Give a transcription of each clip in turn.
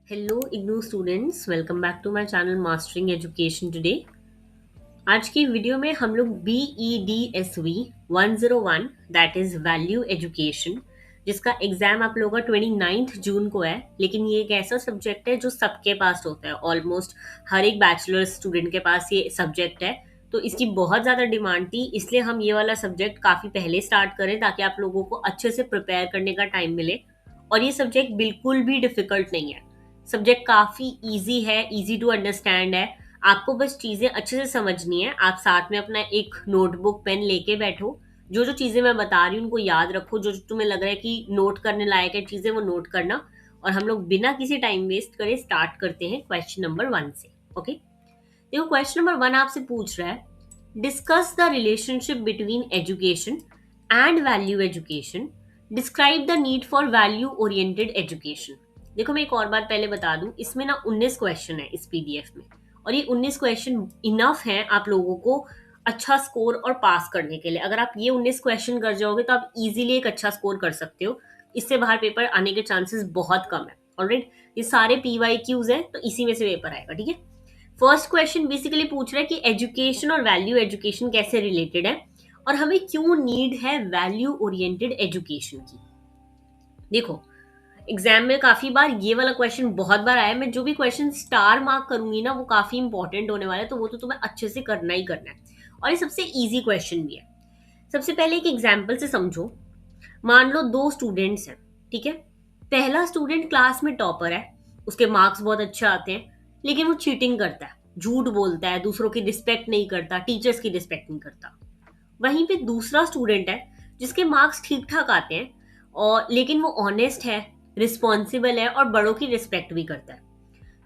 Hello IGNOU students, welcome back to my channel mastering education today. आज की video में हम लोग BEDSV 101 that is value education, जिसका एग्जाम आप लोगों का 29 जून को है। लेकिन ये एक ऐसा सब्जेक्ट है जो सबके पास होता है, ऑलमोस्ट हर एक बैचलर स्टूडेंट के पास ये सब्जेक्ट है। तो इसकी बहुत ज़्यादा डिमांड थी, इसलिए हम ये वाला सब्जेक्ट काफ़ी पहले स्टार्ट करें ताकि आप लोगों को अच्छे से प्रिपेयर करने का टाइम मिले। और ये सब्जेक्ट बिल्कुल भी डिफिकल्ट नहीं है। सब्जेक्ट काफ़ी इजी है, इजी टू अंडरस्टैंड है। आपको बस चीज़ें अच्छे से समझनी है। आप साथ में अपना एक नोटबुक पेन लेके बैठो, जो जो चीज़ें मैं बता रही हूँ उनको याद रखो, जो जो तुम्हें लग रहा है कि नोट करने लायक है चीज़ें वो नोट करना। और हम लोग बिना किसी टाइम वेस्ट करे स्टार्ट करते हैं क्वेश्चन नंबर 1 से। ओके, देखो क्वेश्चन नंबर 1 आपसे पूछ रहा है, discuss the relationship between education and value education, describe the need for value oriented education. देखो मैं एक और बात पहले बता दूं, इसमें ना 19 क्वेश्चन है इस पीडीएफ में। और ये 19 क्वेश्चन इनफ है आप लोगों को अच्छा स्कोर और पास करने के लिए। अगर आप ये 19 क्वेश्चन कर जाओगे तो आप इजीली एक अच्छा स्कोर कर सकते हो। इससे बाहर पेपर आने के चांसेस बहुत कम है। ऑलराइट, ये सारे PYQs है तो इसी में से पेपर आएगा। ठीक है, फर्स्ट क्वेश्चन बेसिकली पूछ रहा है कि एजुकेशन और वैल्यू एजुकेशन कैसे रिलेटेड है और हमें क्यों नीड है वैल्यू ओरिएंटेड एजुकेशन की। देखो, एग्जाम में काफी बार ये वाला क्वेश्चन बहुत बार आया है। मैं जो भी क्वेश्चन स्टार मार्क करूंगी ना वो काफी इंपॉर्टेंट होने वाला है, तो वो तो तुम्हें अच्छे से करना ही करना है। और ये सबसे इजी क्वेश्चन भी है। सबसे पहले एक एग्जाम्पल से समझो। मान लो दो स्टूडेंट्स हैं, ठीक है। पहला स्टूडेंट क्लास में टॉपर है, उसके मार्क्स बहुत अच्छे आते हैं, लेकिन वो चीटिंग करता है, झूठ बोलता है, दूसरों की रिस्पेक्ट नहीं करता, टीचर्स की रिस्पेक्ट नहीं करता। वहीं पे दूसरा स्टूडेंट है जिसके मार्क्स ठीक ठाक आते हैं, और लेकिन वो ऑनेस्ट है, रिस्पॉन्सिबल है और बड़ों की रिस्पेक्ट भी करता है।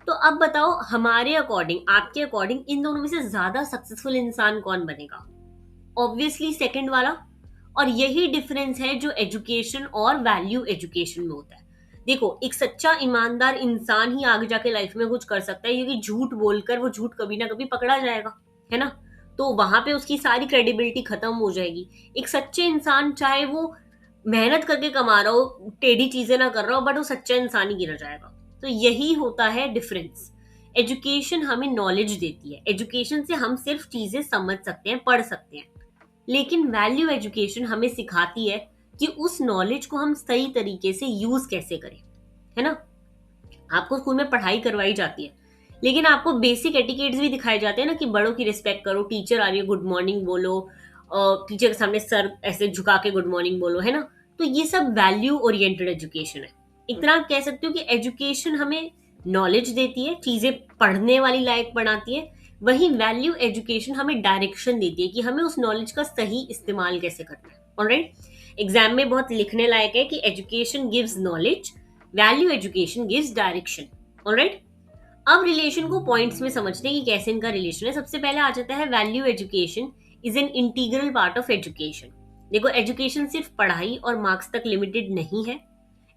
तो अब बताओ, हमारे अकॉर्डिंग, आपके अकॉर्डिंग इन दोनों में से ज्यादा सक्सेसफुल इंसान कौन बनेगा? ऑब्वियसली सेकंड वाला। और यही डिफरेंस है जो एजुकेशन और वैल्यू एजुकेशन में होता है। देखो, एक सच्चा ईमानदार इंसान ही आगे जाके लाइफ में कुछ कर सकता है, क्योंकि झूठ बोलकर वो झूठ कभी ना कभी पकड़ा जाएगा, है ना। तो वहां पे उसकी सारी क्रेडिबिलिटी खत्म हो जाएगी। एक सच्चे इंसान, चाहे वो मेहनत करके कमा रहा हो, टेढ़ी चीजें ना कर रहा हो, बट वो सच्चा इंसान ही गिर जाएगा। तो यही होता है डिफरेंस। एजुकेशन हमें नॉलेज देती है, एजुकेशन से हम सिर्फ चीजें समझ सकते हैं, पढ़ सकते हैं। लेकिन वैल्यू एजुकेशन हमें सिखाती है कि उस नॉलेज को हम सही तरीके से यूज कैसे करें, है ना। आपको स्कूल में पढ़ाई करवाई जाती है, लेकिन आपको बेसिक एटिकेट्स भी दिखाए जाते हैं ना, कि बड़ों की रिस्पेक्ट करो, टीचर आ रही है गुड मॉर्निंग बोलो, टीचर के सामने सर ऐसे झुका के गुड मॉर्निंग बोलो, है ना। तो ये सब वैल्यू ओरिएंटेड एजुकेशन है। एक तरह आप कह सकते हो कि एजुकेशन हमें नॉलेज देती है, चीजें पढ़ने वाली लायक बनाती है। वहीं वैल्यू एजुकेशन हमें डायरेक्शन देती है कि हमें उस नॉलेज का सही इस्तेमाल कैसे करना है। ऑलराइट, एग्जाम में बहुत लिखने लायक है कि education gives knowledge, value education gives direction. Alright, अब रिलेशन को पॉइंट्स में समझते हैं कि कैसे इनका रिलेशन है। सबसे पहले आ जाता है value education is an integral part of education. देखो, एजुकेशन सिर्फ पढ़ाई और मार्क्स तक लिमिटेड नहीं है।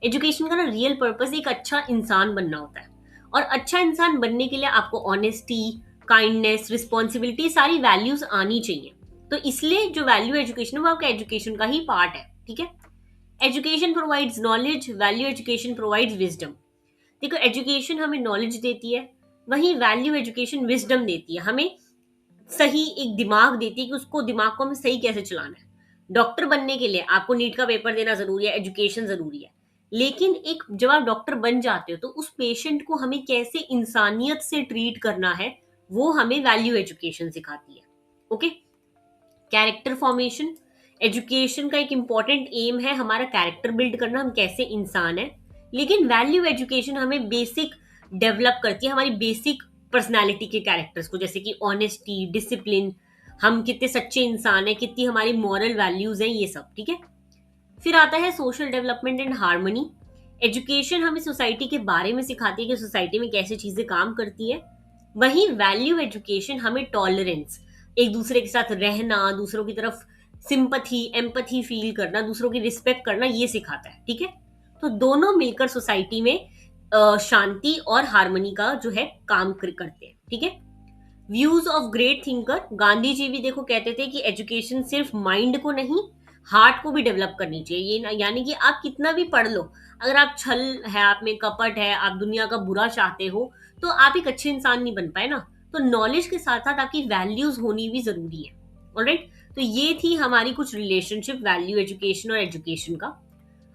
एजुकेशन का ना रियल पर्पस एक अच्छा इंसान बनना होता है। और अच्छा इंसान बनने के लिए आपको ऑनेस्टी, काइंडनेस, रिस्पॉन्सिबिलिटी, सारी वैल्यूज आनी चाहिए। तो इसलिए जो वैल्यू एजुकेशन है वो आपका एजुकेशन का ही पार्ट है। ठीक है, education provides knowledge, value education provides wisdom. देखो, एजुकेशन हमें नॉलेज देती है, वहीं वैल्यू एजुकेशन विजडम देती है, हमें सही एक दिमाग देती है कि उसको, दिमाग को हमें सही कैसे चलाना है। डॉक्टर बनने के लिए आपको नीट का पेपर देना जरूरी है, एजुकेशन जरूरी है। लेकिन एक जब आप डॉक्टर बन जाते हो तो उस पेशेंट को हमें कैसे इंसानियत से ट्रीट करना है वो हमें वैल्यू एजुकेशन सिखाती है। ओके, कैरेक्टर फॉर्मेशन, एजुकेशन का एक इंपॉर्टेंट एम है हमारा कैरेक्टर बिल्ड करना, हम कैसे इंसान है। लेकिन वैल्यू एजुकेशन हमें बेसिक डेवलप करती है, हमारी बेसिक पर्सनालिटी के कैरेक्टर्स को, जैसे कि ऑनेस्टी, डिसिप्लिन, हम कितने सच्चे इंसान है, कितनी हमारी मॉरल वैल्यूज हैं, ये सब। ठीक है, फिर आता है social development and harmony. Education हमें सोसाइटी के बारे में सिखाती है कि सोसाइटी में कैसे चीजें काम करती है। वहीं वैल्यू एजुकेशन हमें टॉलरेंस, एक दूसरे के साथ रहना, दूसरों की तरफ सिंपथी, एम्पथी फील करना, दूसरों की रिस्पेक्ट करना, ये सिखाता है। ठीक है, तो दोनों मिलकर सोसाइटी में शांति और हार्मनी का जो है काम करते हैं। ठीक है, views of great thinker, Gandhi ji भी देखो कहते थे कि एजुकेशन सिर्फ माइंड को नहीं हार्ट को भी डेवलप करनी चाहिए। ये यानी कि आप कितना भी पढ़ लो, अगर आप छल है, आप में कपट है, आप दुनिया का बुरा चाहते हो, तो आप एक अच्छे इंसान नहीं बन पाए ना। तो नॉलेज के साथ साथ आपकी वैल्यूज होनी भी जरूरी है। ऑलराइट, तो ये थी हमारी कुछ रिलेशनशिप वैल्यू एजुकेशन और एजुकेशन का।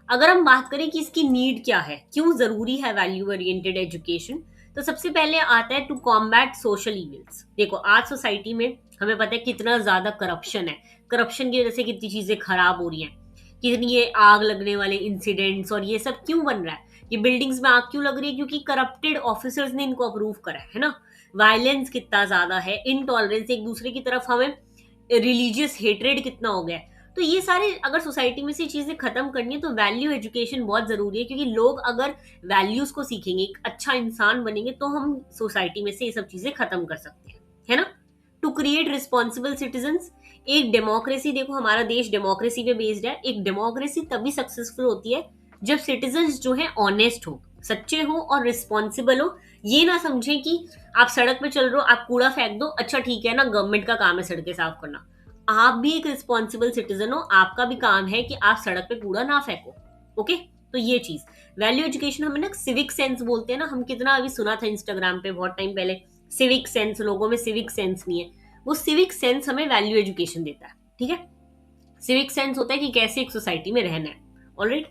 अगर हम बात करें कि इसकी नीड क्या है, क्यों जरूरी है वैल्यू ओरिएंटेड एजुकेशन, तो सबसे पहले आता है टू कॉम्बैट सोशल इविल्स। देखो आज सोसाइटी में हमें पता है कितना ज्यादा करप्शन है, करप्शन की वजह से कितनी चीजें खराब हो रही हैं, कितनी ये आग लगने वाले इंसिडेंट्स और ये सब क्यों बन रहा है, ये बिल्डिंग्स में आग क्यों लग रही है, क्योंकि करप्टेड ऑफिसर्स ने इनको अप्रूव करा है ना। वायलेंस कितना ज्यादा है, इनटॉलरेंस, एक दूसरे की तरफ हमें रिलीजियस हेट्रेड कितना हो गया है। तो ये सारे अगर सोसाइटी में से चीजें खत्म करनी है तो वैल्यू एजुकेशन बहुत जरूरी है, क्योंकि लोग अगर वैल्यूज को सीखेंगे, एक अच्छा इंसान बनेंगे, तो हम सोसाइटी में से ये सब चीजें खत्म कर सकते हैं, है ना। टू क्रिएट रिस्पॉन्सिबल सिटीजन्स, एक डेमोक्रेसी, देखो हमारा देश डेमोक्रेसी पे बेस्ड है, एक डेमोक्रेसी तभी सक्सेसफुल होती है जब सिटीजन्स जो है ऑनेस्ट हो, सच्चे हो और रिस्पॉन्सिबल हो। ये ना समझे कि आप सड़क पे चल रहे हो, आप कूड़ा फेंक दो, अच्छा ठीक है ना, गवर्नमेंट का काम है सड़कें साफ करना। आप भी एक रिस्पॉन्सिबल सिटीजन हो, आपका भी काम है कि आप सड़क पे कूड़ा ना फेंको। ओके, तो ये चीज वैल्यू एजुकेशन, हमें ना सिविक सेंस बोलते हैं ना, हम कितना अभी सुना था इंस्टाग्राम पे बहुत टाइम पहले, सिविक सेंस, लोगों में सिविक सेंस नहीं है। वो सिविक सेंस हमें वैल्यू एजुकेशन देता है, ठीक है। सिविक सेंस होता है कि कैसे एक सोसाइटी में रहना है। ऑलराइट,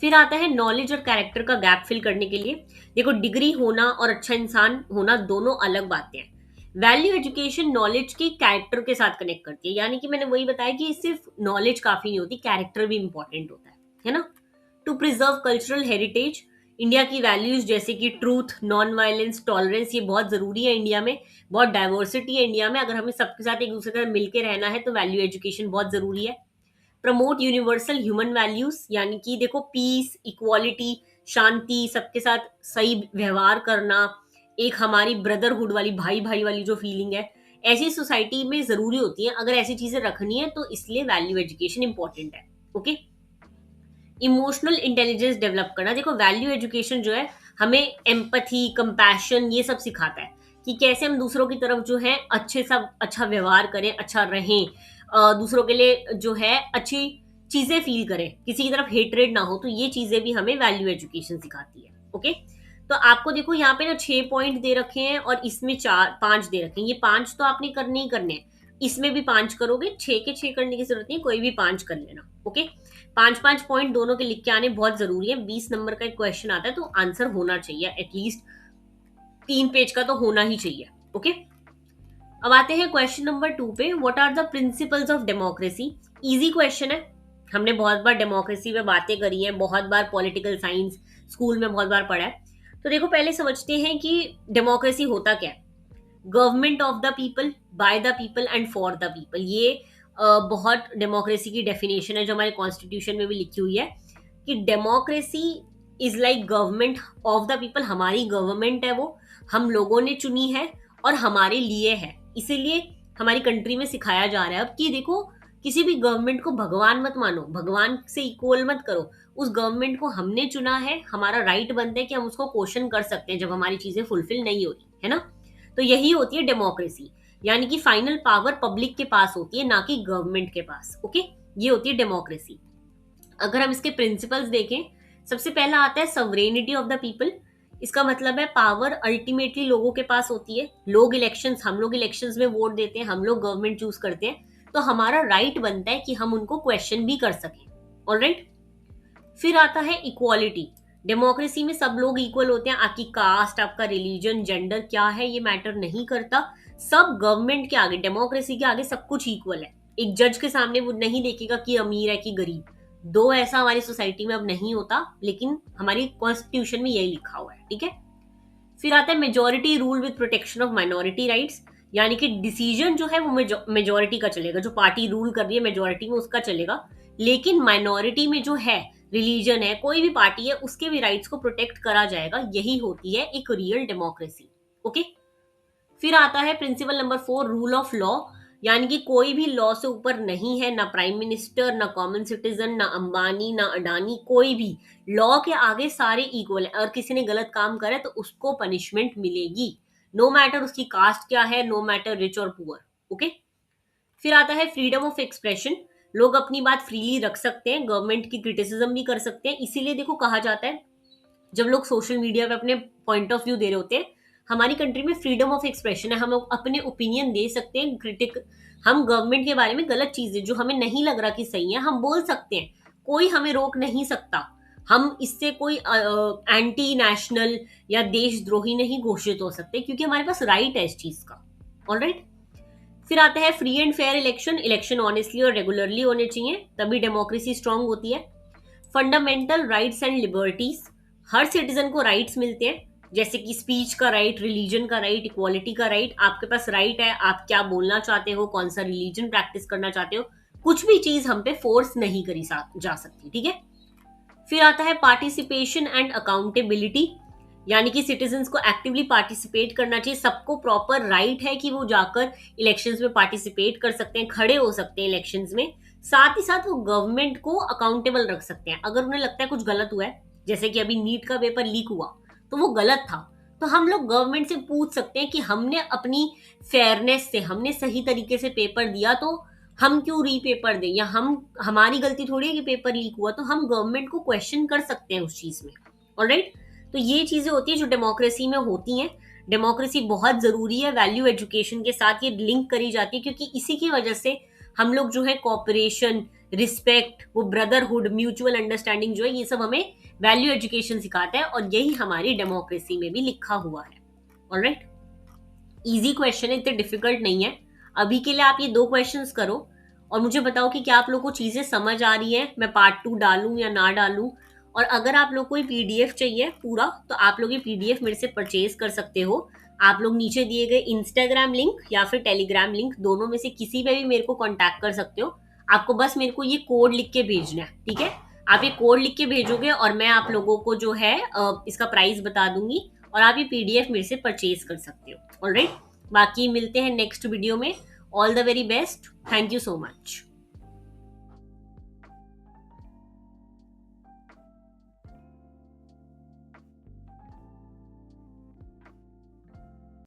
फिर आता है नॉलेज और कैरेक्टर का गैप फिल करने के लिए। देखो डिग्री होना और अच्छा इंसान होना दोनों अलग बातें हैं। वैल्यू एजुकेशन नॉलेज की कैरेक्टर के साथ कनेक्ट करती है, यानी कि मैंने वही बताया कि सिर्फ नॉलेज काफी नहीं होती, कैरेक्टर भी इंपॉर्टेंट होता है ना। To preserve cultural heritage, India की वैल्यूज जैसे कि ट्रूथ, नॉन वायलेंस, टॉलरेंस, ये बहुत जरूरी है इंडिया में। बहुत डाइवर्सिटी है इंडिया में, अगर हमें सबके साथ एक दूसरे के साथ मिलकर रहना है तो वैल्यू एजुकेशन बहुत जरूरी है। प्रमोट यूनिवर्सल ह्यूमन वैल्यूज, यानी कि देखो पीस, इक्वालिटी, शांति, सबके साथ सही व्यवहार करना, एक हमारी ब्रदरहुड वाली, भाई भाई वाली जो फीलिंग है, ऐसी सोसाइटी में जरूरी होती है। अगर ऐसी चीजें रखनी है तो इसलिए वैल्यू एजुकेशन इंपॉर्टेंट है। ओके, इमोशनल इंटेलिजेंस डेवलप करना, देखो वैल्यू एजुकेशन जो है हमें एम्पथी, कंपैशन, ये सब सिखाता है कि कैसे हम दूसरों की तरफ जो है अच्छे सब अच्छा व्यवहार करें, अच्छा रहें, दूसरों के लिए जो है अच्छी चीजें फील करें, किसी की तरफ हेटरेड ना हो। तो ये चीजें भी हमें वैल्यू एजुकेशन सिखाती है। ओके, तो आपको देखो यहाँ पे ना 6 पॉइंट दे रखे हैं और इसमें 4 5 दे रखे हैं, ये 5 तो आपने करने ही करने हैं, इसमें भी 5 करोगे, 6 के 6 करने की जरूरत नहीं, कोई भी 5 कर लेना। ओके, 5 5 पॉइंट दोनों के लिख के आने बहुत जरूरी है। 20 नंबर का एक क्वेश्चन आता है तो आंसर होना चाहिए, एटलीस्ट 3 पेज का तो होना ही चाहिए। ओके, अब आते हैं क्वेश्चन नंबर 2 पे। What are the principles of democracy. Easy question है, हमने बहुत बार डेमोक्रेसी पे बातें करी है, बहुत बार पॉलिटिकल साइंस स्कूल में बहुत बार पढ़ा है। तो देखो पहले समझते हैं कि डेमोक्रेसी होता क्या है। Government of the people, by the people and for the people, ये बहुत डेमोक्रेसी की डेफिनेशन है जो हमारे कॉन्स्टिट्यूशन में भी लिखी हुई है कि democracy is like government of the people, हमारी गवर्नमेंट है वो, हम लोगों ने चुनी है और हमारे लिए है। इसीलिए हमारी कंट्री में सिखाया जा रहा है अब कि देखो किसी भी गवर्नमेंट को भगवान मत मानो, भगवान से इक्वल मत करो। उस गवर्नमेंट को हमने चुना है, हमारा राइट बनता है कि हम उसको क्वेश्चन कर सकते हैं जब हमारी चीजें फुलफिल नहीं हो रही है ना। तो यही होती है डेमोक्रेसी, यानी कि फाइनल पावर पब्लिक के पास होती है, ना कि गवर्नमेंट के पास। ओके, ये होती है डेमोक्रेसी। अगर हम इसके प्रिंसिपल्स देखें, सबसे पहला आता है सवरेनिटी ऑफ द पीपल। इसका मतलब है पावर अल्टीमेटली लोगों के पास होती है। लोग इलेक्शंस, हम लोग इलेक्शंस में वोट देते हैं, हम लोग गवर्नमेंट चूज करते हैं, तो हमारा राइट बनता है कि हम उनको क्वेश्चन भी कर सकें। ऑलराइट, फिर आता है इक्वालिटी। डेमोक्रेसी में सब लोग इक्वल होते हैं, आपकी कास्ट, आपका रिलीजन, जेंडर क्या है ये मैटर नहीं करता, सब गवर्नमेंट के आगे, डेमोक्रेसी के आगे सब कुछ इक्वल है। एक जज के सामने वो नहीं देखेगा कि अमीर है कि गरीब, दो ऐसा हमारी सोसाइटी में अब नहीं होता, लेकिन हमारी कॉन्स्टिट्यूशन में यही लिखा हुआ है, ठीक है। फिर आता है majority rule with protection of minority rights, यानी कि डिसीजन जो है वो मेजोरिटी का चलेगा, जो पार्टी रूल कर रही है मेजोरिटी में उसका चलेगा, लेकिन माइनॉरिटी में जो है, रिलीजन है, कोई भी पार्टी है, उसके भी राइट्स को प्रोटेक्ट करा जाएगा। यही होती है एक रियल डेमोक्रेसी। ओके, फिर आता है principle number 4, rule of law, यानी कि कोई भी लॉ से ऊपर नहीं है, ना प्राइम मिनिस्टर, ना कॉमन सिटीजन, ना अंबानी, ना अडानी, कोई भी। लॉ के आगे सारे इक्वल है, और किसी ने गलत काम करे तो उसको पनिशमेंट मिलेगी, नो मैटर उसकी कास्ट क्या है, नो मैटर रिच और पुअर। ओके, फिर आता है फ्रीडम ऑफ एक्सप्रेशन। लोग अपनी बात फ्रीली रख सकते हैं, गवर्नमेंट की क्रिटिसिज्म भी कर सकते हैं। इसीलिए देखो कहा जाता है, जब लोग सोशल मीडिया पे अपने पॉइंट ऑफ व्यू दे रहे होते हैं, हमारी कंट्री में फ्रीडम ऑफ एक्सप्रेशन है, हम लोग अपने ओपिनियन दे सकते हैं। क्रिटिक हम गवर्नमेंट के बारे में गलत चीजें जो हमें नहीं लग रहा कि सही है, हम बोल सकते हैं, कोई हमें रोक नहीं सकता। हम इससे कोई एंटी नेशनल या देशद्रोही नहीं घोषित हो सकते, क्योंकि हमारे पास राइट है इस चीज का। ऑलराइट। फिर आता है free and fair election. Election honestly और रेगुलरली होने चाहिए, तभी डेमोक्रेसी स्ट्रांग होती है। Fundamental rights and liberties, her citizen को राइट्स मिलते हैं, जैसे कि स्पीच का राइट, रिलीजन का राइट, इक्वालिटी का राइट। आपके पास राइट है, आप क्या बोलना चाहते हो, कौन सा रिलीजन प्रैक्टिस करना चाहते हो, कुछ भी चीज हम पे फोर्स नहीं करी जा सकती, ठीक है। फिर आता है पार्टिसिपेशन एंड अकाउंटेबिलिटी, यानी कि सिटीजन्स को एक्टिवली पार्टिसिपेट करना चाहिए। सबको प्रॉपर राइट है कि वो जाकर इलेक्शंस में पार्टिसिपेट कर सकते हैं, खड़े हो सकते हैं इलेक्शंस में। साथ ही साथ वो गवर्नमेंट को अकाउंटेबल रख सकते हैं। अगर उन्हें लगता है कुछ गलत हुआ है, जैसे कि अभी नीट का पेपर लीक हुआ, तो वो गलत था, तो हम लोग गवर्नमेंट से पूछ सकते हैं कि हमने अपनी फेयरनेस से, हमने सही तरीके से पेपर दिया, तो हम क्यों रीपेपर दें, या हमारी गलती थोड़ी है कि पेपर लीक हुआ, तो हम गवर्नमेंट को क्वेश्चन कर सकते हैं उस चीज में। ऑलराइट। तो ये चीजें होती है जो डेमोक्रेसी में होती हैं। डेमोक्रेसी बहुत जरूरी है, वैल्यू एजुकेशन के साथ ये लिंक करी जाती है, क्योंकि इसी की वजह से हम लोग जो है कॉपरेशन, रिस्पेक्ट, वो ब्रदरहुड, म्यूचुअल अंडरस्टैंडिंग जो है, ये सब हमें वैल्यू एजुकेशन सिखाता है, और यही हमारी डेमोक्रेसी में भी लिखा हुआ है। ऑलराइट। इजी क्वेश्चन है, इतने डिफिकल्ट नहीं है। अभी के लिए आप ये 2 क्वेश्चंस करो और मुझे बताओ कि क्या आप लोग को चीजें समझ आ रही हैं, मैं पार्ट 2 डालूं या ना डालूं। और अगर आप लोग को ये पीडीएफ चाहिए पूरा, तो आप लोग ये पीडीएफ मेरे से परचेज कर सकते हो। आप लोग नीचे दिए गए इंस्टाग्राम लिंक या फिर टेलीग्राम लिंक, दोनों में से किसी पे भी मेरे को कांटेक्ट कर सकते हो। आपको बस मेरे को ये कोड लिख के भेजना है, ठीक है। आप ये कोड लिख के भेजोगे और मैं आप लोगों को जो है इसका प्राइस बता दूंगी, और आप ये पीडीएफ मेरे से परचेज कर सकते हो। ऑलराइट। बाकी मिलते हैं नेक्स्ट वीडियो में। All the very best, thank you so much.